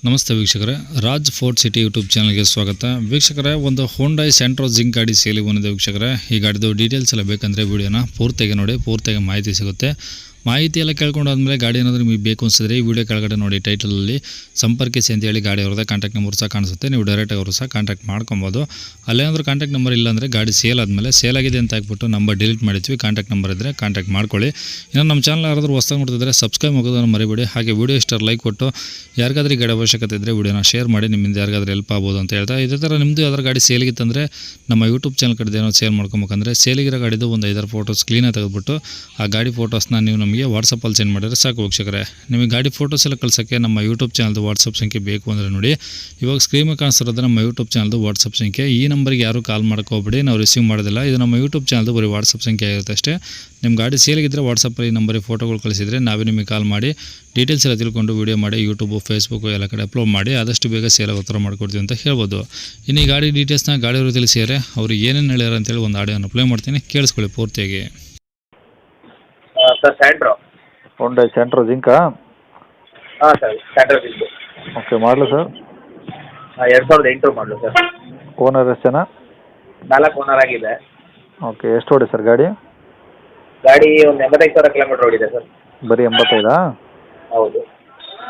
ನಮಸ್ತೆ ವೀಕ್ಷಕರೇ, Raj fort city YouTube ಚಾನಲ್ಗೆ ಸ್ವಾಗತ. ವೀಕ್ಷಕರೇ, ಒಂದು ಹೋಂಡೈ ಸೆಂಟ್ರೋ ಜಿಂಕ್ ಗಾಡಿ ಸೇಲಿಗೆ ಬಂದಿದೆ ವೀಕ್ಷಕರೇ. ಈ ಗಾಡಿದು ಡೀಟೇಲ್ಸ್ ಎಲ್ಲ ಬೇಕಂದರೆ ವಿಡಿಯೋನ ಪೂರ್ತಿಯಾಗಿ ನೋಡಿ, ಪೂರ್ತಿಯಾಗಿ ಮಾಹಿತಿ ಸಿಗುತ್ತೆ. ಮಾಹಿತಿ ಎಲ್ಲ ಕೇಳ್ಕೊಂಡಾದ್ಮೇಲೆ ಗಾಡಿ ಏನಾದರೂ ನಿಮಗೆ ಬೇಕು ಅನಿಸಿದ್ರೆ ಈ ವಿಡಿಯೋ ಕೆಳಗಡೆ ನೋಡಿ ಟೈಟಲಲ್ಲಿ ಸಂಪರ್ಕಿಸಿ ಅಂತೇಳಿ ಗಾಡಿ ಅವ್ರದ್ದು ಕಾಂಟ್ಯಾಕ್ಟ್ ನಂಬರ್ ಸಹ ಕಾಣಿಸುತ್ತೆ. ನೀವು ಡೈರೆಕ್ಟಾಗಿ ಅವರು ಸಹ ಕಾಂಟ್ಯಾಕ್ಟ್ ಮಾಡ್ಕೊಬೋದು. ಅಲ್ಲೇನಾದರೂ ಕಾಂಟ್ಯಾಕ್ಟ್ ನಂಬರ್ ಇಲ್ಲ ಅಂದರೆ ಗಾಡಿ ಸೇಲ್ ಆದಮೇಲೆ ಸೇಲ್ ಆಗಿದೆ ಅಂತ ಹಾಕ್ಬಿಟ್ಟು ನಂಬರ್ ಡಿಲೀಟ್ ಮಾಡಿದ್ವಿ. ಕಾಂಟ್ಯಾಕ್ಟ್ ನಂಬರ್ ಇದ್ದರೆ ಕಾಂಟ್ಯಾಕ್ಟ್ ಮಾಡ್ಕೊಳ್ಳಿ. ಇನ್ನು ನಮ್ಮ ಚಾನಲ್ ಯಾರಾದರೂ ಹೊಸದಾಗಿ ನೋಡ್ತಿದ್ರೆ ಸಬ್ಸ್ಕ್ರೈಬ್ ಆಗೋದನ್ನು ಮರಿಬೇಡಿ. ಹಾಗೆ ವಿಡಿಯೋ ಇಷ್ಟ ಲೈಕ್ ಕೊಟ್ಟು ಯಾರಿಗಾದ್ರೂ ಗಾಡಿ ಅವಶ್ಯಕತೆ ಇದ್ದರೆ ವಿಡಿಯೋನ ಶೇರ್ ಮಾಡಿ, ನಿಮ್ಮಿಂದ ಯಾರಿಗಾದ್ರೂ ಹೆಲ್ಪ್ ಆಗ್ಬೋದು ಅಂತ ಹೇಳ್ತಾ, ಇದೇ ಥರ ನಿಮ್ಮದು ಯಾವ್ದಾರು ಗಾಡಿ ಸೇಲಿಗಿತ್ತಂದರೆ ನಮ್ಮ ಯೂಟ್ಯೂಬ್ ಚಾನಲ್ ಕಡೆ ಏನೋ ಸೇಲ್ ಮಾಡ್ಕೊಬೇಕಂದ್ರೆ ಸೇಲಿಗಿರೋ ಗಾಡಿದು ಒಂದು 5 ಫೋಟೋಸ್ ಕ್ಲೀನಾಗಿ ತೆಗೆದುಬಿಟ್ಟು ಆ ಗಾಡಿ ಫೋಟೋಸ್ನ ನೀವು ನಮಗೆ ವಾಟ್ಸಪ್ಪಲ್ಲಿ ಸೆಂಡ್ ಮಾಡಿದ್ರೆ ಸಾಕು ವೀಕ್ಷಕರೇ. ನಿಮಗೆ ಗಾಡಿ ಫೋಟೋಸ್ ಎಲ್ಲ ಕಳ್ಸೋಕ್ಕೆ ನಮ್ಮ ಯೂಟ್ಯೂಬ್ ಚಾನಲ್ದು ವಾಟ್ಸಪ್ ಸಂಖ್ಯೆ ಬೇಕು ಅಂದರೆ ನೋಡಿ, ಇವಾಗ ಸ್ಕ್ರೀನ್ ಮೇಲೆ ಕಾಣಿಸ್ತಿರೋದು ನಮ್ಮ ಯೂಟ್ಯೂಬ್ ಚಾನಲ್ದು ವಾಟ್ಸಪ್ ಸಂಖ್ಯೆ. ಈ ನಂಬರ್ಗೆ ಯಾರು ಕಾಲ್ ಮಾಡ್ಕೋಬೇಡಿ, ನಾವು ರಿಸೀವ್ ಮಾಡೋದಿಲ್ಲ. ಇದು ನಮ್ಮ ಯೂಟ್ಯೂಬ್ ಚಾನಲ್ದು ಬರೀ ವಾಟ್ಸಪ್ ಸಂಖ್ಯೆ ಆಗಿರುತ್ತೆ ಅಷ್ಟೇ. ನಿಮ್ಮ ಗಾಡಿ ಸೇಲಿಗಿದ್ದರೆ ವಾಟ್ಸಪ್ಪಲ್ಲಿ ಈ ನಂಬರಿಗೆ ಫೋಟೋಗಳು ಕಳಿಸಿದರೆ ನಾವೇ ನಿಮಗೆ ಕಾಲ್ ಮಾಡಿ ಡೀಟೇಲ್ಸ್ ಎಲ್ಲ ತಿಳ್ಕೊಂಡು ವೀಡಿಯೋ ಮಾಡಿ ಯೂಟ್ಯೂಬು, ಫೇಸ್ಬುಕ್ಕು ಎಲ್ಲ ಕಡೆ ಅಪ್ಲೋಡ್ ಮಾಡಿ ಆದಷ್ಟು ಬೇಗ ಸೇಲಾಗಿ ಉತ್ತರ ಮಾಡಿಕೊಡ್ತೀವಿ ಅಂತ ಹೇಳ್ಬೋದು. ಇನ್ನು ಈ ಗಾಡಿ ಡೀಟೇಲ್ಸ್ನ ಗಾಡಿಯವರು ತಿಳಿಸಿದರೆ ಅವರು ಏನೇನು ಹೇಳ್ಯಾರ ಅಂತೇಳಿ ಒಂದು ಆಡಿಯೋನ ಪ್ಲೇ ಮಾಡ್ತೀನಿ, ಕೇಳಿಸ್ಕೊಳ್ಳಿ ಪೂರ್ತಿಯಾಗಿ. Sir Santro Hyundai ಸೆಂಟ್ರೋ Zinka? ಹಾಂ ಸರ್, ಸ್ಯಾಂಟ್ರೋ ಜಿಂಕು. ಓಕೆ, ಮಾಡಲು ಸರ್? 2008 ಮಾಡಲು ಸರ್. ಓನರ್ ಎಷ್ಟು ಜನ? 4 ಓನರ್ ಆಗಿದೆ. ಓಕೆ, ಎಷ್ಟು ಓಡಿ ಸರ್ ಗಾಡಿ? ಗಾಡಿ ಒಂದು 85,000 ಕಿಲೋಮೀಟರ್ ಓಡಿದೆ ಸರ್. ಬರೀ 85? ಹೌದು.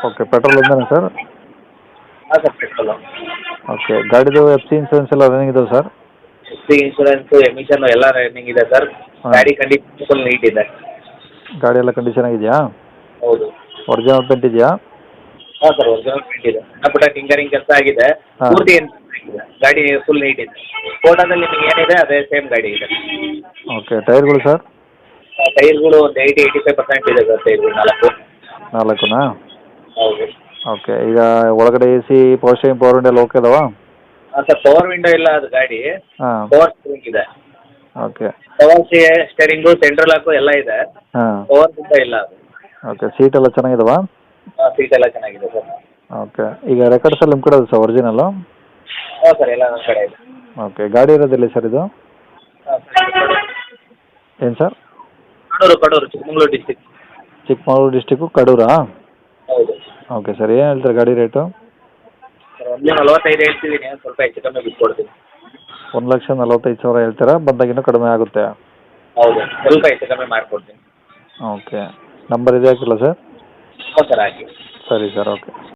ಓಕೆ, ಪೆಟ್ರೋಲ್ ಒಂದೇನಾ ಸರ್? ಹಾಂ ಸರ್, ಪೆಟ್ರೋಲು. ಓಕೆ, ಗಾಡಿದು ಎಫ್ ಸಿ ಇನ್ಸೂರೆನ್ಸ್ ಎಲ್ಲ ರನ್ನಿಂಗ್ ಇದಾವೆ ಸರ್? ಎಫ್ಸಿ ಇನ್ಶೂರೆನ್ಸು, ಎಮಿಷನ್ನು ಎಲ್ಲ ರನ್ನಿಂಗ್ ಇದೆ ಸರ್. ಗಾಡಿ ಕಂಡೀಷನ್ ಫುಲ್ ನೀಟ್ ಇದೆ. ಗಾಡಿ ಎಲ್ಲ ಕಂಡೀಷನ್ ಆಗಿದೆಯಾ? ಹೌದು. ಒರಿಜಿನಲ್ ಪೇಂಟ್ ಇದೆಯಾ? ಹಾಂ ಸರ್, ಒರಿಜಿನಲ್ ಪೇಂಟ್ ಇದೆ. ಸಣ್ಣ ಪುಟ್ಟ ಟಿಂಕರಿಂಗ್ ಕೆಲಸ ಆಗಿದೆ. ಹಾಂ. ಪೂರ್ತಿ ಏನು ಆಗಿದೆ, ಗಾಡಿ ಫುಲ್ ನೀಟ್ ಇದೆ. ಫೋಟೋದಲ್ಲಿ ನಿಮಗೆ ಏನಿದೆ ಅದೇ ಸೇಮ್ ಗಾಡಿ ಇದೆ. ಓಕೆ, ಟೈರ್ಗಳು ಸರ್? ಟೈರ್ಗಳು ಒಂದು 80-85% ಇದೆ ಸರ್. ಟೈರ್ಗಳು 4ನಾ? ಹೌದು. ಓಕೆ, ಈಗ ಒಳಗಡೆ A C, power steering, power window ಎಲ್ಲ ಓಕೆ ಅದಾವಾ? ಹಾಂ ಸರ್, ಪವರ್ ವಿಂಡೋ ಇಲ್ಲ ಅದು ಗಾಡಿ. ಹಾಂ. ಪವರ್ ಸ್ಟೇರಿಂಗ್ ಇದೆ. Okay. Power steering, central lock ಎಲ್ಲ ಇದೆ. ಹಾಂ. ಪವರ್ ವಿಂಡೋ ಇಲ್ಲ ಅದು. ಓಕೆ, ಸೀಟ್ ಎಲ್ಲ ಚೆನ್ನಾಗಿದಾವಾ? ಸೀಟ್ ಎಲ್ಲ ಚೆನ್ನಾಗಿದೆ ಸರ್. ಓಕೆ, ಈಗ ರೆಕಾರ್ಡ್ಸ್ ಎಲ್ಲ ನಿಮ್ಮ ಕಡೆ ಇದೆ ಸರ್ ಒರಿಜಿನಲ್ಲು? ಹಾಂ ಸರ್, ಎಲ್ಲ ನಮ್ಮ ಕಡೆ ಇದೆ. ಓಕೆ, ಗಾಡಿ ಇರೋದಿಲ್ಲ ಸರ್ ಇದು? ಹಾಂ ಸರ್, ಏನು sir? Kadur Chikkamagaluru district. Chikkamagaluru district, ಕಡೂರಾ? ಹೌದು. ಓಕೆ ಸರ್, ಏನು ಹೇಳ್ತಾರೆ ಗಾಡಿ ರೇಟು? ಸರ್ 1,45,000 ಹೇಳ್ತಿದ್ದೀನಿ, ಸ್ವಲ್ಪ ಹೆಚ್ಚು ಕಮ್ಮಿ ಬಿಟ್ಕೊಡ್ತೀನಿ. 1,45,000 ಹೇಳ್ತೀರಾ? ಬಂದಾಗ ಇನ್ನೂ ಕಡಿಮೆ ಆಗುತ್ತೆ? ಹೌದು, ಸ್ವಲ್ಪ ಹೆಚ್ಚು ಕಮ್ಮಿ ಮಾಡಿಕೊಡ್ತೀನಿ. ಓಕೆ, ನಂಬರ್ ಇದೆ ಹಾಕಿಲ್ಲ ಸರ್? ಹ್ಞೂ ಸರ್, ಹಾಕಿ. ಸರಿ ಸರ್, ಓಕೆ.